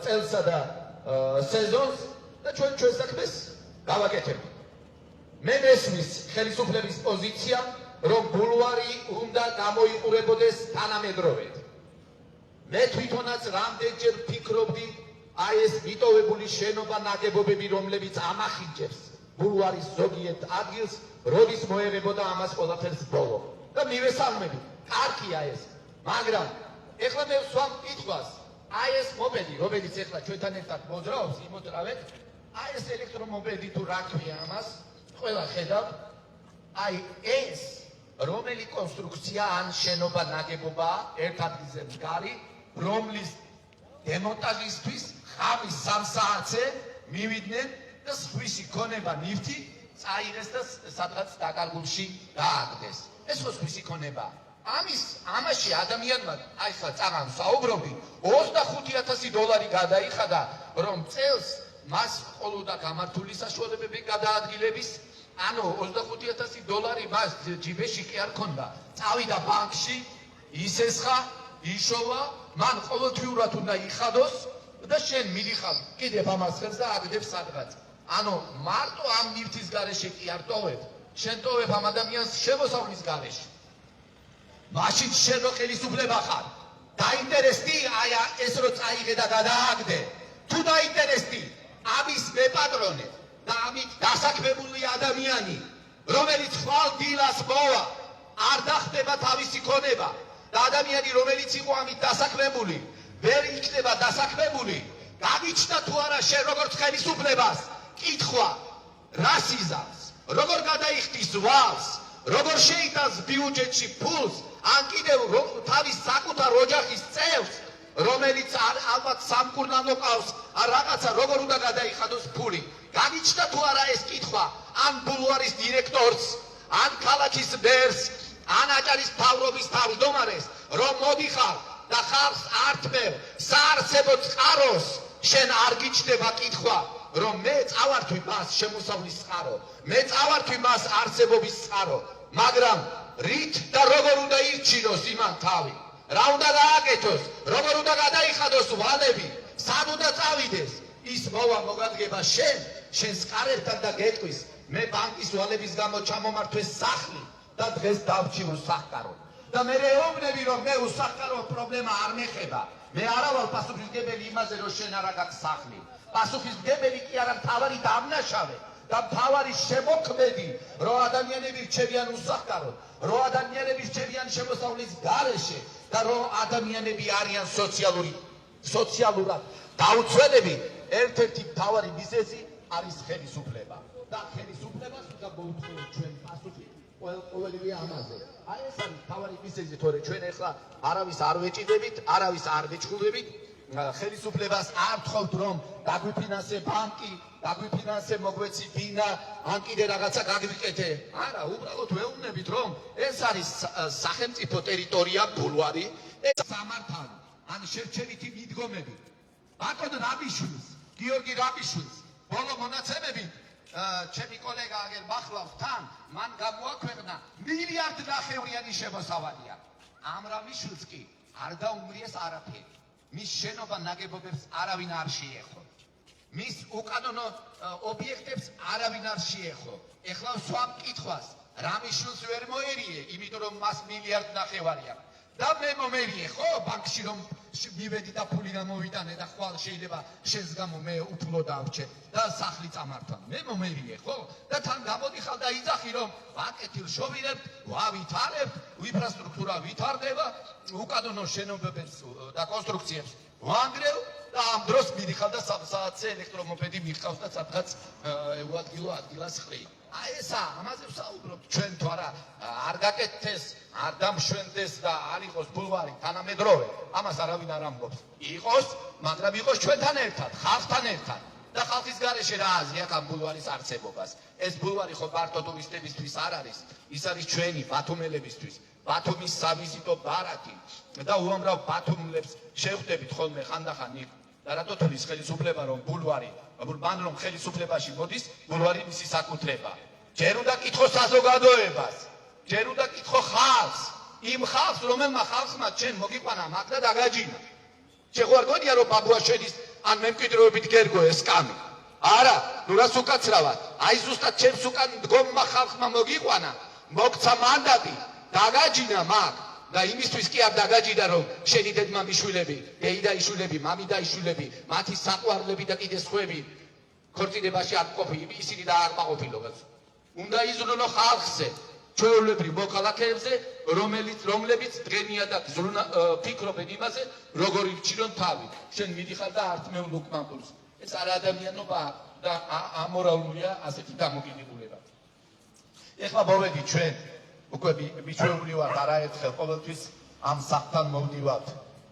წელსა და სეზონს და ჩვენ ჩვენს საქმეს გავაკეთებთ. მე მესმის ხელისუფლების პოზიცია, რომ ბულვარი უნდა გამოიყურებოდეს თანამედროვედ. მე თვითონაც რამდენჯერ ვფიქრობდი, აი ეს მიტოვებული შენობა ნაგებობები, რომლებიც ამახინჯებს ბულვარის ზოგიერთ ადგილს, როდის მოეღებოდა ამას ყველაფერს ბოლო. და მივესალმები, კარგია ეს, მაგრამ ეხლა მე ვსვამ კითხვას, აი ეს მობილი, რომელიც ეხლა ჩვენთან ერთად მოძრაობს, იმოძრავეთ, აი ეს ელექტრომობილი თუ რა ქვია ამას, ყველა ხედავთ, აი ეს რომელი კონსტრუქცია ან შენობა ნაგებობაა ერთ ადგილზე მსგავსი, რომლის დემონტაჟისთვის ხამის 3 საათზე მივიდნენ და სხვისი ქონება ნივთი წაიღეს და სადღაც დაკარგულში დააგდეს. ეს ხო სხვისი ქონება. ამაში ადამიანმა აი ხა წაღან საუბრობდი, $25,000 გადაიხადა, რომ წელს მას ყოლოდა გამართული საშუალებები გადაადგილების, ანუ $25,000 მას ჯიბეში კი არ ქონდა. წავიდა ბანკში, ისესხა, იშოვა, მან ყოველთვიურად უნდა იხადოს და შენ მიდიხარ კიდევ ამას ხელს და აგდებს სადღაც. ანუ მარტო ამ ნივთის გარეშე კი არ ტოვებ, შენ ტოვებ ამ ადამიანს შემოსავლის გარეშე. მაშინ შენ რო ხელისუფლება ხარ, დაინტერესდი აი ეს რო წაიღე და გადააგდე. თუ დაინტერესდი ამის მეპატრონე და ამით დასაქმებული ადამიანი, რომელიც ხვალ დილას მოვა, არ დახტება თავისი ქონება და ადამიანი, რომელიც იყო ამით დასაქმებული, ვერ იქნება დასაქმებული, გაგიჩნდა თუ არა შენ როგორც ხელისუფლებას კითხვა, რას იზამს, როგორ გადაიხდის ვალს, როგორ შეიტანს ბიუჯეტში ფულს, ან კიდევ თავის საკუთარ ოჯახის წევს, რომელიც ალბათ სამკურნალო ყავს, ან რაღაცა როგორ უნდა გადაიხადოს ფული. გაგიჩნდა თუ არა ეს კითხვა, ან ბულვარის დირექტორს, ან ქალაქის მერს, ან აჭარის მთავრობის თავმჯდომარეს, რომ მოდიხარ და ხალხს ართმევ საარსებო წყაროს, შენ არ გიჩნდება კითხვა, რომ მე წავართვი მას შემოსავლის წყარო, მე წავართვი მას არსებობის წყარო, მაგრამ რით და როგორ უნდა ირჩინოს იმან თავი, რა უნდა გააკეთოს, როგორ უნდა გადაიხადოს ვალები, სად უნდა წავიდეს, ის მოვა მოგადგება შენ სკარებთან და გეტყვის, მე ბანკის ვალების გამო ჩამომართვეს სახლი და დღეს დავჭი უსახკარო. და მე ეუბნები, რომ მე უსახკარო პრობლემა არ მეხება. მე არა ვარ პასუხისმგებელი იმაზე, რომ შენ არ აქვს სახლი. პასუხისმგებელი კი არა მთავარი დამნაშავე და მთავარი შემოქმედი, რომ ადამიანები რჩებიან უსახკაროდ, რომ ადამიანები რჩებიან შემოსავლის გარეშე და რომ ადამიანები არიან სოციალურად დაუცველები. ერთ-ერთი მთავარი მიზეზი არის ხელისუფლება და ხელისუფლებას უნდა მოუწოდოთ ჩვენ პასუხი ყოველივე ამაზე. აი ეს არის მთავარი მიზეზი, თორე ჩვენ ახლა არავის არ ვეჭიდებით, არავის არ ვეჭხურდებით, ხელისუფლებას არ ვთხოვთ, რომ დაგვიფინანსე ბანკი, დაგვიფინანსე მოგვეცი ბინა, ან კიდე რაღაცა გაგვიკეთე. არა, უბრალოდ ვეუბნებით, რომ ეს არის სახელმწიფო ტერიტორია, ბულვარი, ეს სამართალი, ან შერჩევითი მიდგომები. ბატონ რაბიშვილს, გიორგი რაბიშვილს, ბოლო მონაცემებით, ჩემი კოლეგა აგერ მახლავს თან, მან გამოაქვეყნა $1.5 მილიარდიანი შემოსავალი აქვს. ამ რაბიშვილს კი არ დაუმრიეს არაფერი. მის შენობა ნაგებობებს არავინ არ შეეხო. მის უკანონო ობიექტებს არავინ არ შეეხო. ეხლა სვამ კითხვას, რა მიშულს ვერ მოერიე, იმიტომ რომ მას მილიარდ ნახევარი აქვს. და მე მომერიე ხო ბანკში რომ მივედი და ფული გამოვიტანე და ხვალ შეიძლება შენს გამო მე უფლო დავჭე და სახლი წამართვა. მე მომერიე ხო და თან გამოდიხარ და იძახი რომ ვაკეთილ შოვირებ, ვავითარებ, ინფრასტრუქტურა ვითარდება, უკანონო შენობებს და კონსტრუქციებს ვანგრევ და ამ დროს მიდიხარ და საათზე ელექტრომოპედი მიხავს და სადღაც ეუადგილო ადგილას ხრი. აი ესა ამაზე ვსაუბრობ ჩვენ თუ არა არ გაკეთდეს არ დამშვენდეს და არ იყოს ბულვარი თანამედროვე ამას არავინ არ ამბობს იყოს მაგრამ იყოს ჩვენთან ერთად ხალხთან ერთად და ხალხის გარეშე რა აზრი აქვს ამ ბულვარის არსებობას ეს ბულვარი ხო მარტო ტურისტებისთვის არ არის ის არის ჩვენი ბათუმელებისთვის ბათუმის სავიზიტო ბარათი და უამრავ ბათუმელებს შევხვდებით ხოლმე ხანდახან იქ და რატო თulis ხელისუფლება რომ ბულვარი მან რომ ხელისუფლებაში მოდის ბულვარი მისი საკუთრება ჯერ უნდა კითხო საზოგადოებას ჯერ უნდა კითხო ხალხს იმ ხალხს რომელმა ხალხმა ჩვენ მოგიყვანა მაგ და დაგაჯინა შეგვარ გონია რომ ბაბუაშენის ან მემკვიდრეობით გერგო ეს კამი არა ნუ რას უკაცრავად აი ზუსტად ჩემს უკან მდგომმა ხალხმა მოგიყვანა მოგცა მანდატი დაგაჯინა მაგ და იმისთვის კი არ დაგაჯიდა რომ შენი დედმამიშვილები, დეიდაიშვილები, მამიდაიშვილები, მათი საყვარლები და კიდე სხვები ქორწინებაში არ ყოფილი, ისინი და არ მაყოფილობაც. უნდა იზრუნო ხალხზე, ჩვეულებრივ მოქალაქეებზე, რომლებიც დღენიათად ფიქრობენ იმაზე, როგორ ირჩიონ თავი. შენ მიდიხარ და ართმევ უკმამპულს. ეს არ ადამიანობაა და ამორალურია ასეთი დამოკიდებულება. ეხლა მოვედი ჩვენ უკვე მიჩვეული ვარ არაერთხელ ყოველთვის ამ სახლთან მოვდივართ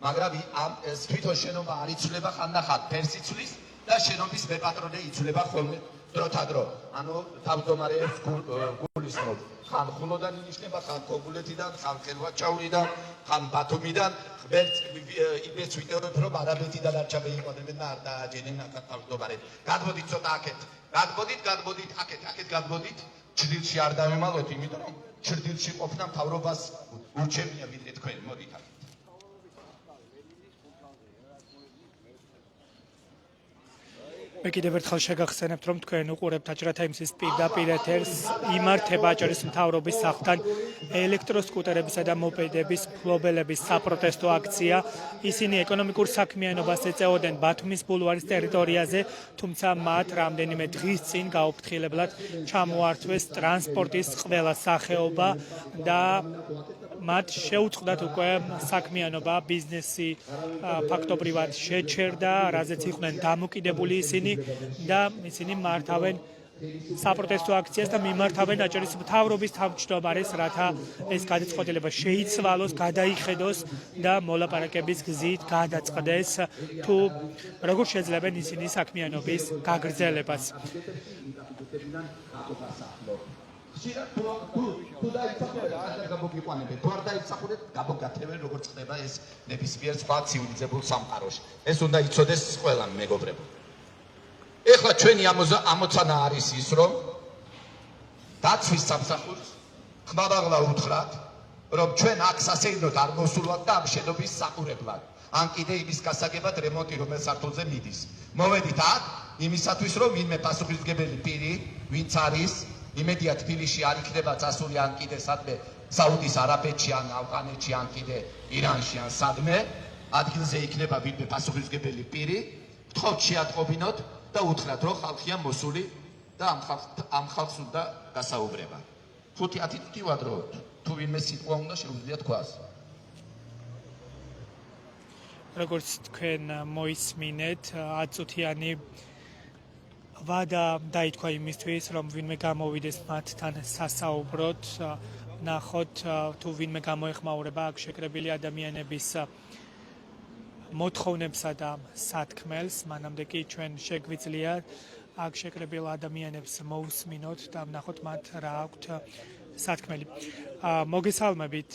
მაგრამ ამ თვითონ შენობა არ იცვლება ხანდახან ფერს იცვლის და შენობის მეპატრონე იცვლება ხოლმე დროთა დრო ანუ თავმჯდომარეებს გულისხმობ ხან ხულოდან ინიშნება ხან ქობულეთიდან ხან ხელვაჩაურიდან ხან ბათუმიდან ღმერთს იმეც ვიტევებ რომ არაბეთიდან არ ჩამეიყვანებენ და არ დააჯენენ თავმჯდომარედ გადმოდით ცოტა აქეთ გადმოდით აქეთ გადმოდით ჭრილში არ დავემალოთ იმიტომ რომ ჭრილში ყოფნა მთავრობას ურჩევნია ვიდრე თქვენ მოდით აქეთ მე კიდევ ერთხელ შეგახსენებთ რომ თქვენ უყურებთ აჭრათაიმსის პირდაპირ ეთერს იმართება აჭარის მთავრობის სახლთან ელექტროსკუტერებისა და მოპედების მფლობელების საპროტესტო აქცია ისინი ეკონომიკურ საქმიანობას ეწეოდნენ ბათუმის ბულვარის ტერიტორიაზე თუმცა მათ რამდენიმე დღის წინ გაუფრთხილებლად ჩამოართვეს ტრანსპორტის ყველა სახეობა და მათ შეუწყდათ უკვე საქმიანობა ბიზნესი ფაქტობრივად შეჩერდა რაზეც იყვნენ დამოკიდებული ისინი და ისინი მართავენ საპროტესტო აქციას და მიმართავენ აჭარის მთავრობის თავმჯდომარეს რათა ეს გადაწყვეტილება შეიცვალოს, გადაიხედოს და მოლაპარაკების გზით გადაწყდეს თუ როგორ შეძლებენ ისინი საქმიანობის გაგრძელებას. თუ დაიცახურეთ ახლა გამოგიყვანებენ თუ არ დაიცახურეთ გამოგათებენ როგორც ხდება ეს ნებისმიერ სხვა ცივილიზებულ სამყაროში ეს უნდა იცოდეს ყველამ მეგობრებო ეხლა ჩვენი ამოცანა არის ის რომ დაცვის სამსახურს ხმამაღლა უთხრათ რომ ჩვენ აქ სასეირნოდ არ მოსულვათ და ამ შენობის საყურებლად ან კიდე იმის გასაგებად რემონტი რომელ სართულზე მიდის მოვედით აქ იმისათვის რომ ვინმე პასუხისმგებელი პირი ვინც არის იმედია თბილისში არ იქნება წასული ან კიდე სადმე საუდის არაბეთში ან ავღანეთში ან კიდე ირანში ან სადმე ადგილზე იქნება ვინმე პასუხისმგებელი პირი გთხოვთ შეატყობინოთ და უთხრათ რომ ხალხია მოსული და ამ ხალხს უნდა გასაუბრება 5-10 წუთი ვადროოთ თუ ვინმე სიტყვა უნდა შეუძლია თქვას როგორც თქვენ მოისმინეთ 10 წუთიანი ვადა დაითქვა იმისთვის, რომ ვინმე გამოვიდეს მათთან სასაუბროდ, ნახოთ თუ ვინმე გამოეხმაურება აქ შეკრებილი ადამიანების მოთხოვნებსა და სათქმელს, მანამდე კი ჩვენ შეგვიძლია აქ შეკრებილ ადამიანებს მოусმინოთ და ვნახოთ მათ რა აქვთ სათქმელი. მოგესალმებით,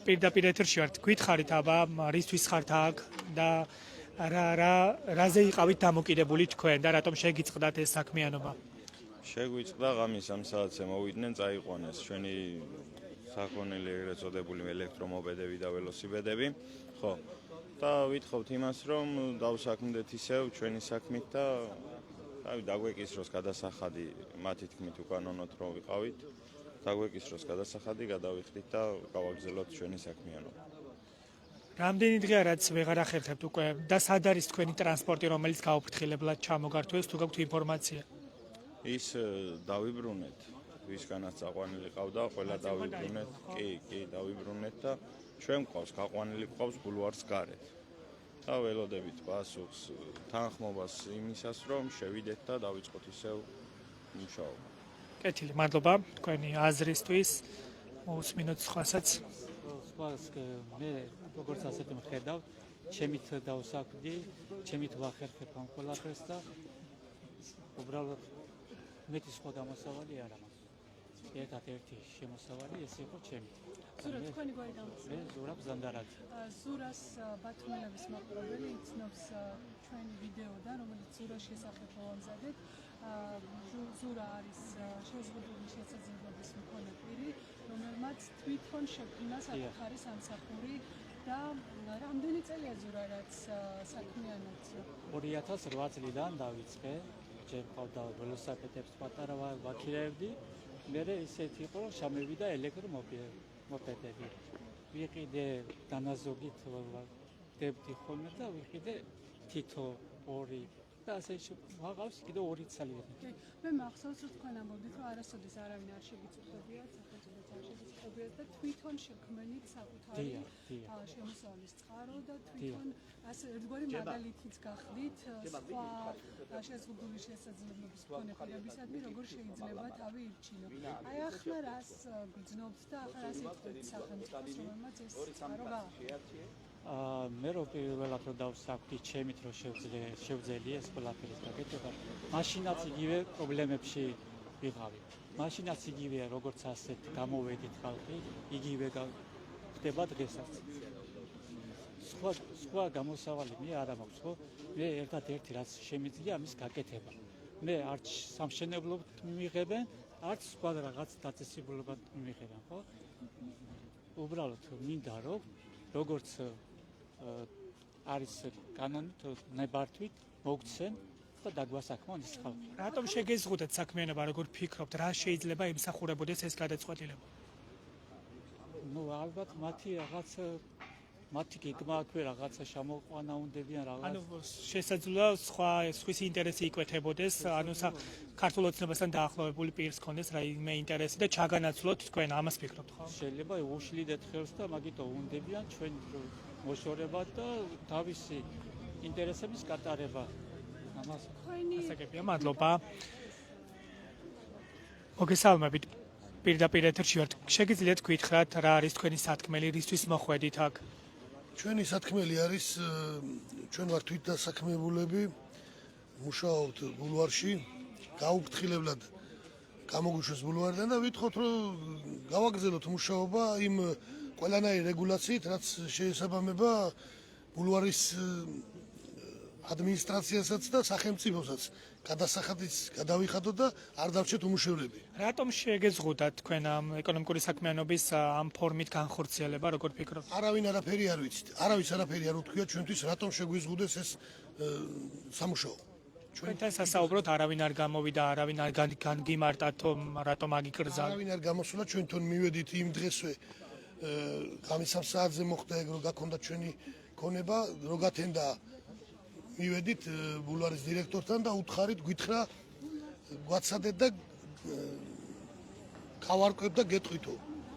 პირდაპირ ეთერში ვართ, გითხარით აბა, რისთვის ხართ აქ და რაზე იყავით დამოკიდებული თქვენ და რატომ შეგიწყდათ ეს საქმიანობა? შეგვიწყდა ღამის 3 საათზე მოვიდნენ წაიყვანეს ჩვენი საქონელი ეგრეთ წოდებული ელექტრომოპედები და ველოსიპედები, ხო. და ვითხოვთ იმას, რომ დავსაქმდეთ ისევ ჩვენი საქმით და დაგვეკისროს გადასახადი მათი თქმით უკანონოდ რომ ვიყავით. დაგვეკისროს გადასახადი, გადავიხდით და გავაგრძელოთ ჩვენი საქმიანობა. რამდენი დღეა რაც ვეღარ ახერხებთ უკვე და სად არის თქვენი ტრანსპორტი, რომელიც გაუფრთხილებლად ჩამოგართვეს, თუ გაქვთ ინფორმაცია? ის დავიბრუნეთ, ვისგანაც წაყვანილი ყავდა, ყველა დავიბრუნეთ, კი, დავიბრუნეთ და ჩვენ გვყავს, გაყვანილი გვყავს ბულვარს გარეთ. და ველოდებით პასუხს, თანხმობას იმისას, რომ შევიდეთ და დავიწყოთ ისევ მუშაობა. კეთილი, მადლობა თქვენი აზრისთვის. მოусმინოთ სხვასაც. სხვას მე როგორც ასეთი მხედავ, ჩემით დავსაკვდი, ჩემით ვახერხებ ამ ყველაფერს და უბრალოდ მეტი სხვა გამოსავალი არ აქვს. ერთადერთი შემოსავალი ეს იყო ჩემი. ზურა თქვენი გვარი გამოსავალი. მე ზურაბ ზანდარაძე. ზურას ბათუმელების მოყოლებელი იცნობს ჩვენი ვიდეოდან, რომელიც ზურას შესახებ მომზადეთ. ზურა არის შეზღუდული შესაძლებლობის მქონე პირი, რომელმაც თვითონ შექმნა საკუთარი სამსახური და რამდენი წელია ზურა რაც საქმიანად 2008 წლიდან დავიწყე, ჯერ ყავდა ველოსიპედებს პატარა ვაქირებდი, მერე ისეთი იყო რომ შამევიდა ელექტრომოპედები. ვიყიდე დანაზოგით დებდი ხოლმე და ვიყიდე თითო ორი და ასე ვაღავს კიდევ 2 წელი. მე მახსოვს რომ თქვენ ამბობდით რომ არასოდეს არავინ არ შეგიწევდებიათ, სახელმწიფოც არ შეგიწევდებიათ და თვითონ შექმნით საკუთარი შემოსავლის წყარო და თვითონ ასე ერთგვარი მაგალითიც გახდით სხვა შეზღუდული შესაძლებლობის მქონე პირებისადმი როგორ შეიძლება თავი ირჩინო. აი ახლა რას გძნობთ და ახლა რას იტყვით სახელმწიფოს, რომელმაც ეს წყარო გააყენა? მე რო პირველად რომ დავსაკვდი ჩემით რომ შევძელი ეს ყველაფერი გაკეთება, მაშინაც იგივე პრობლემებში ვიყავი. მაშინაც იგივეა როგორც ასეთ გამოვედით ხალხი, იგივე ხდება დღესაც. სხვა გამოსავალი მე არ მაქვს, ხო? მე ერთადერთი რაც შემიძლია ამის გაკეთება. მე არც სამშენებლობთ მიმიღებენ, არც სხვა რაღაც დაწესებულებად მიმიღებენ, ხო? უბრალოდ მინდა რომ როგორც არის კანონით ნებართვით მოგცენ და დაგვასაქმონ ის ხალხი. რატომ შეგეზღუდეთ საქმიანობა, როგორ ფიქრობთ, რა შეიძლება იმსახურებოდეს ეს გადაწყვეტილება? ალბათ მათი გეგმა აქვე რაღაცა შემოყვანა უნდებიან რაღაც. ანუ შესაძლოა სხვის ინტერესი იკვეთებოდეს, ანუ ქართულ ოცნებასთან დაახლოებული პირს ქონდეს რაიმე ინტერესი და ჩაგანაცვლოთ თქვენ ამას ფიქრობთ, ხო? შეიძლება უშლიდეთ ხელს და მაგითო უნდებიან ჩვენ მოშორება და თავისი ინტერესების გატარება. ამას ასაკებია, მადლობა. მოგესალმებით. პირდაპირ ეთერში ვართ. შეგიძლიათ გითხრათ რა არის თქვენი სათქმელი, რისთვის მოხვედით აქ? ჩვენი სათქმელი არის ჩვენ ვართ თვითდასაქმებულები, მუშაობთ ბულვარში, გაუფრთხილებლად გამოგვიშვეს ბულვარიდან და ვითხოვთ რომ გავაგრძელოთ მუშაობა იმ ყველანაირი რეგულაციით, რაც შეესაბამება ბულვარის ადმინისტრაციასაც და სახელმწიფოსაც. გადასახადის გადავიხადოთ და არ დავჭერთ უმუშევრები. რატომ შეგეზღუდათ თქვენ ამ ეკონომიკური საქმიანობის ამ ფორმით განხორციელება, როგორ ფიქრობთ? არავინ არაფერი არ ვიცით. არავის არაფერი არ უთქვია ჩვენთვის, რატომ შეგვიზღუდეს ეს სამუშაო. ჩვენთან სასაუბროთ არავინ არ გამოვიდა, არავინ არ განგიმარტათ, რატომ აგიკრძალეთ? არავინ არ გამოსულა, ჩვენთან მივედით იმ დღესვე ღამის 3 საათზე მოხდა ეგ, რომ გაქონდა ჩვენი ქონება, რო გათენდა მივედით ბულვარის დირექტორთან და უთხარით გითხრა გვაცადეთ და გავარკვევთ და გეტყვითო.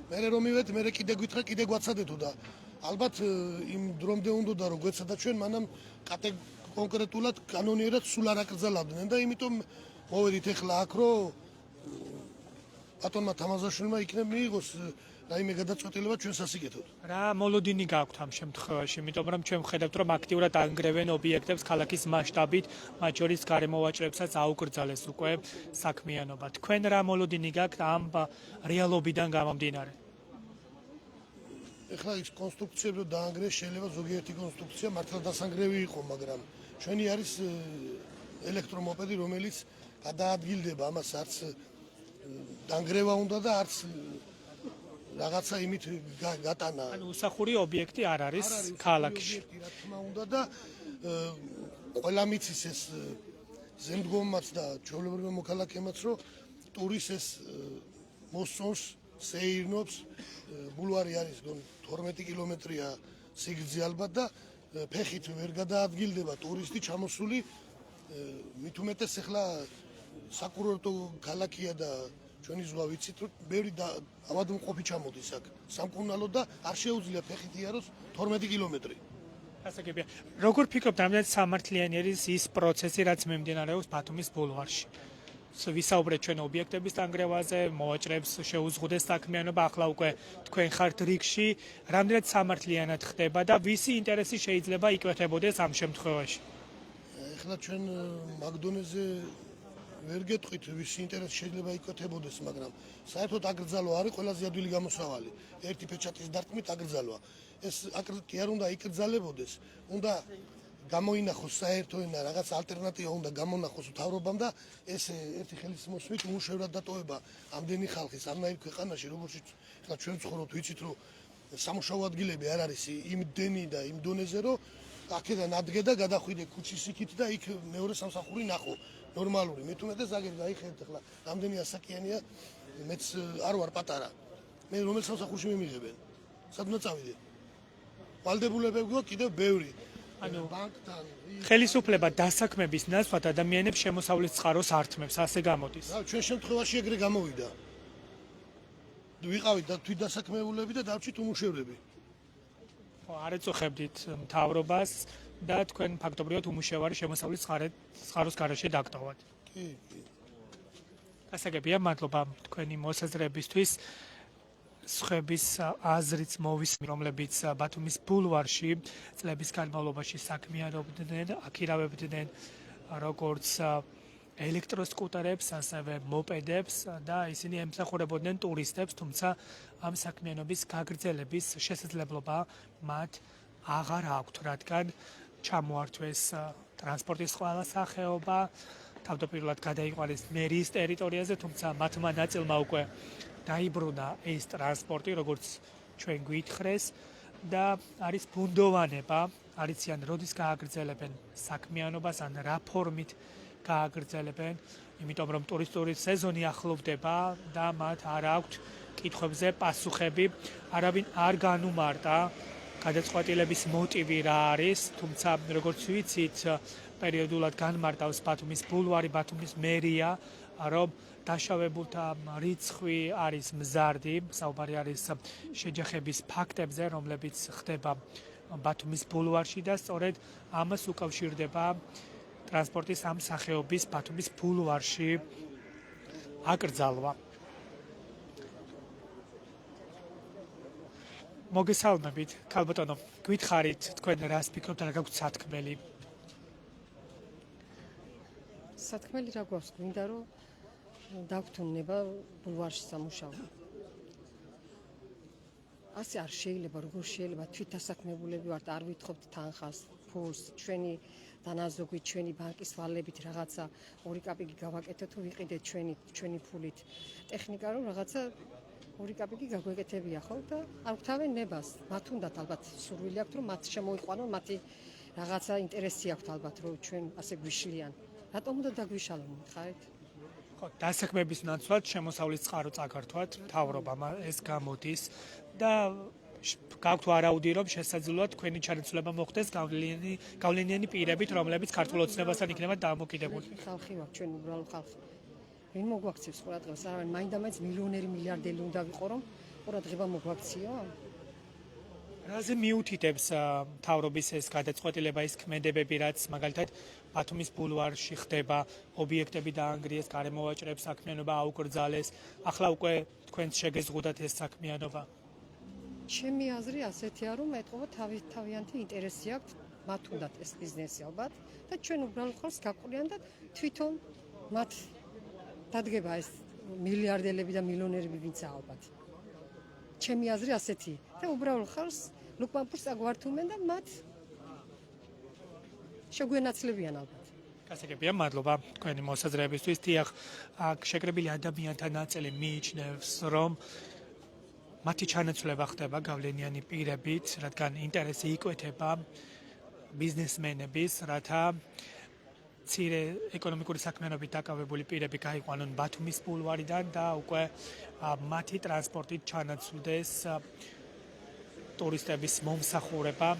მე რომ მივედი, მე კიდე გითხრა, კიდე გვაცადეთო და ალბათ იმ დრომდე უნდა რომ გვეცადა ჩვენ მანამ კონკრეტულად კანონიერად სულ არ აკრძალავდნენ და იმიტომ მოვედით ახლა აქ რომ ბატონმა თამაზაშვილმა იქნებ მიიღოს რაიმე გადაწყვეტილება ჩვენ სასიკეთოდ. რა მოლოდინი გაქვთ ამ შემთხვევაში, იმიტომ რომ ჩვენ ვხედავთ რომ აქტიურად ანგრევენ ობიექტებს ქალაქის მასშტაბით, მათ შორის გარემოვაჭრებსაც აუკრძალეს უკვე საქმიანობა. თქვენ რა მოლოდინი გაქვთ ამ რეალობიდან გამომდინარე? ეხლა ის კონსტრუქციები რომ დაანგრეს, შეიძლება ზოგიერთი კონსტრუქცია მართლა დასანგრევი იყო, მაგრამ ჩვენი არის ელექტრომოპედი, რომელიც გადაადგილდება, ამას არც დანგრევა უნდა და არც რაღაცა იმით გატანა. ანუ უსახური ობიექტი არ არის ქალაქში. რა თქმა უნდა და ყველა მიცის ეს ზემდგომმაც და ჩვეულებრივ მოქალაქემაც რომ ტურის ეს მოსწონს, სეირნობს, ბულვარი არის 12 კილომეტრია სიგრძე ალბათ და ფეხით ვერ გადაადგილდება ტურისტი ჩამოსული. მით უმეტეს ახლა საკურორტო ქალაქია და ჩვენი ზღვა ვიცით რომ ბევრი ავადმყოფი ჩამოდის აქ სამკურნალო და არ შეუძლია ფეხით იაროს 12 კილომეტრი. გასაგებია. როგორ ფიქრობთ, რამდენად სამართლიანი არის ის პროცესი, რაც მიმდინარეობს ბათუმის ბულვარში? ვისაუბრეთ ჩვენ ობიექტების დანგრევაზე, მოვაჭრებს შეუზღუდეს საქმიანობა, ახლა უკვე თქვენ ხართ რიგში, რამდენად სამართლიანად ხდება და ვისი ინტერესი შეიძლება იკვეთებოდეს ამ შემთხვევაში? ახლა ჩვენ მაგდონეზე ვერ გეტყვით ვისი ინტერესი შეიძლება იკვეთებოდეს, მაგრამ საერთოდ აკრძალვა არის ყველაზე ადვილი გამოსავალი. ერთი პეჩატის დარტყმით აკრძალვა. ეს კი არ უნდა იკრძალებოდეს, უნდა გამოინახოს საერთო ენა, რაღაც ალტერნატივა უნდა გამონახოს მთავრობამ და ეს ერთი ხელისმოსვლით უმუშევრად დატოვება ამდენი ხალხის ამნაირ ქვეყანაში, როგორც ახლა ჩვენ ცხოვრობთ, ვიცით რომ სამუშაო ადგილები არ არის იმდენი და იმ დონეზე, რომ აქედან ადგე და გადახვიდე ქუჩის იქით და იქ მეორე სამსახური ნახო. ნორმალური. მე თუმცა ზაგერ გაიხედეთ ახლა რამდენი ასაკიანია, მეც არ ვარ პატარა. მე რომელ სამსახურში მიმიღებენ? სად უნდა წავიდე? ვალდებულებები გვაქვს კიდევ ბევრი. ანუ ბანკთან ხელისუფლება დასაქმების ნაცვლად ადამიანებს შემოსავლის წყაროს ართმევს, ასე გამოდის. რა ჩვენ შემთხვევაში ეგრე გამოვიდა. ვიყავით და თვით დასაქმებულები და დავჭით უმუშევრები. ხო, არ ეწუხებდით მთავრობას და თქვენ ფაქტობრივად უმუშევარი შემოსავლის წყაროს გარეშე დაგტოვათ. კი. გასაგებია, მადლობა თქვენი მოსაზრებისთვის. სხვების აზრიც მოვისმენთ, რომლებიც ბათუმის ბულვარში წლების განმავლობაში საქმიანობდნენ, აქირავებდნენ როგორც ელექტროსკუტერებს, ასევე მოპედებს და ისინი ემსახურებოდნენ ტურისტებს, თუმცა ამ საქმიანობის გაგრძელების შესაძლებლობა მათ აღარ აქვთ, რადგან ჩამოართვეს ტრანსპორტის ყველა სახეობა, თავდაპირველად გადაიყვანეს მერიის ტერიტორიაზე, თუმცა მათმა ნაწილმა უკვე დაიბრუნა ეს ტრანსპორტი, როგორც ჩვენ გვითხრეს და არის ბუნდოვანება, არიციან როდის გააგრძელებენ საქმიანობას ან რა ფორმით გააგრძელებენ, იმიტომ რომ ტურისტული სეზონი ახლოვდება და მათ არ აქვთ კითხვებზე პასუხები, არავინ არ განუმარტა გადაწყვეტილების მოტივი რა არის, თუმცა როგორც ვიცით, პერიოდულად განმარტავს ბათუმის ბულვარი, ბათუმის მერია, რომ დაშავებულთა რიცხვი არის მზარდი, საუბარი არის შეჯახების ფაქტებზე, რომლებიც ხდება ბათუმის ბულვარში და სწორედ ამას უკავშირდება ტრანსპორტის ამ სახეობის ბათუმის ბულვარში აკრძალვა. მოგესალმებით, ქალბატონო, გითხარით თქვენ რას ფიქრობთ, რა გაქვთ სათქმელი? სათქმელი რა გვაქვს, გვინდა რომ დაგვთუნება ბულვარში სამუშაო. ასე არ შეიძლება, როგორ შეიძლება თვით დასაქმებულები ვართ, არ ვითხოვთ თანხას, ფულს, ჩვენი დანაზოგვით, ჩვენი ბანკის ვალებით რაღაცა ორი კაპიკი გავაკეთოთ, ვიყიდეთ ჩვენი ფულით. ტექნიკა რომ რაღაცა ორი კაპიკი გაგვეკეთებია ხო და არ გვთავენ ნებას. მათ უნდათ ალბათ სურვილი აქვთ რომ მათ შემოიყვანონ, მათი რაღაცა ინტერესი აქვთ ალბათ რომ ჩვენ ასე გვიშლიან. რატომ უნდა დაგვიშალონ, ხარით? ხო, დასაქმების ნაცვლად შემოსავლის წყარო წაგართვათ მთავრობამ, ეს გამოდის და გაქვთ ვარაუდი, რომ შესაძლოა თქვენი ჩარიცვლება მოხდეს გავლენიანი პირებით, რომლებიც ქართულ ოცნებასთან იქნება დამოკიდებული. ხალხი ვართ, ჩვენ უბრალო ხალხი. ვინ მოგვაქცევს ყურადღებას? არავინ მაინდა-მაინც მილიონერი, მილიარდელი უნდა ვიყო, რომ ყურადღება მოგვაქციო? რაზე მიუთითებს მთავრობის ეს გადაწყვეტილება, ის ქმედებები, რაც მაგალითად ბათუმის ბულვარში ხდება, ობიექტები დაანგრიეს, გარემოვაჭრებს საქმიანობა აუკრძალეს, ახლა უკვე თქვენს შეგეზღუდათ ეს საქმიანობა? ჩემი აზრი ასეთია, რომ ეტყობა თავიანთი ინტერესი აქვთ, მათ უნდათ ეს ბიზნესი ალბათ და ჩვენ უბრალო ხალხს გაყოლიან და თვითონ მათ დადგება ეს მილიარდელები და მილიონერები ვინც ალბათ. ჩემი აზრი ასეთი და უბრალო ხალხს ლუკმანფურს აგვართუმენ და მათ შეგვენაცლებიან ალბათ. გასაგებია, მადლობა თქვენი მოსაზრებისთვის. დიახ, აქ შეკრებილი ადამიანთა ნაწილი მიიჩნევს, რომ მათი ჩანაცვლება ხდება გავლენიანი პირებით, რადგან ინტერესი იკვეთება ბიზნესმენების, რათა მცირე ეკონომიკური საქმიანობით დაკავებული პირები გაიყვანონ ბათუმის ბულვარიდან და უკვე მათი ტრანსპორტით ჩანაცვლდეს ტურისტების მომსახურება.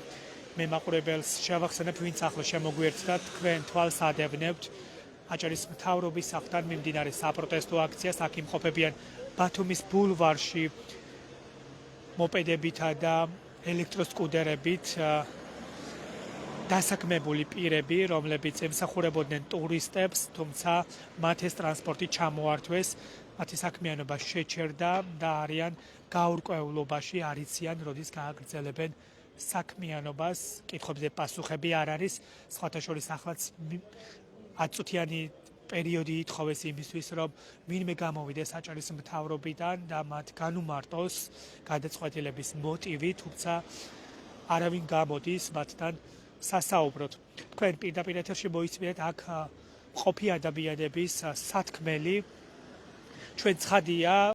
მე მაყურებელს შევახსენებ, ვინც ახლა შემოგვიერთდა, თქვენ თვალს ადევნებთ აჭარის მთავრობის სახლთან მიმდინარე საპროტესტო აქციას. აქ იმყოფებიან ბათუმის ბულვარში მოპედებითა და ელექტროსკუტერებით დასაქმებული პირები, რომლებიც ემსახურებოდნენ ტურისტებს, თუმცა მათ ეს ტრანსპორტი ჩამოართვეს, მათი საქმიანობა შეჩერდა და არიან გაურკვევლობაში, არ იციან, როდის გააგრძელებენ საქმიანობას. კითხვებზე პასუხები არ არის, სხვათა შორის ახლაც 10 წუთიანი პერიოდი ითხოვეს იმისთვის, რომ ვინმე გამოვიდეს აჭარის მთავრობიდან და მათ განუმარტოს გადაწყვეტილების მოტივი, თუმცა არავინ გამოდის მათთან სასაუბროდ. თქვენ პირდაპირ ეთერში მოისმინეთ აქ ყოფი ადამიანების სათქმელი. ჩვენ ცხადია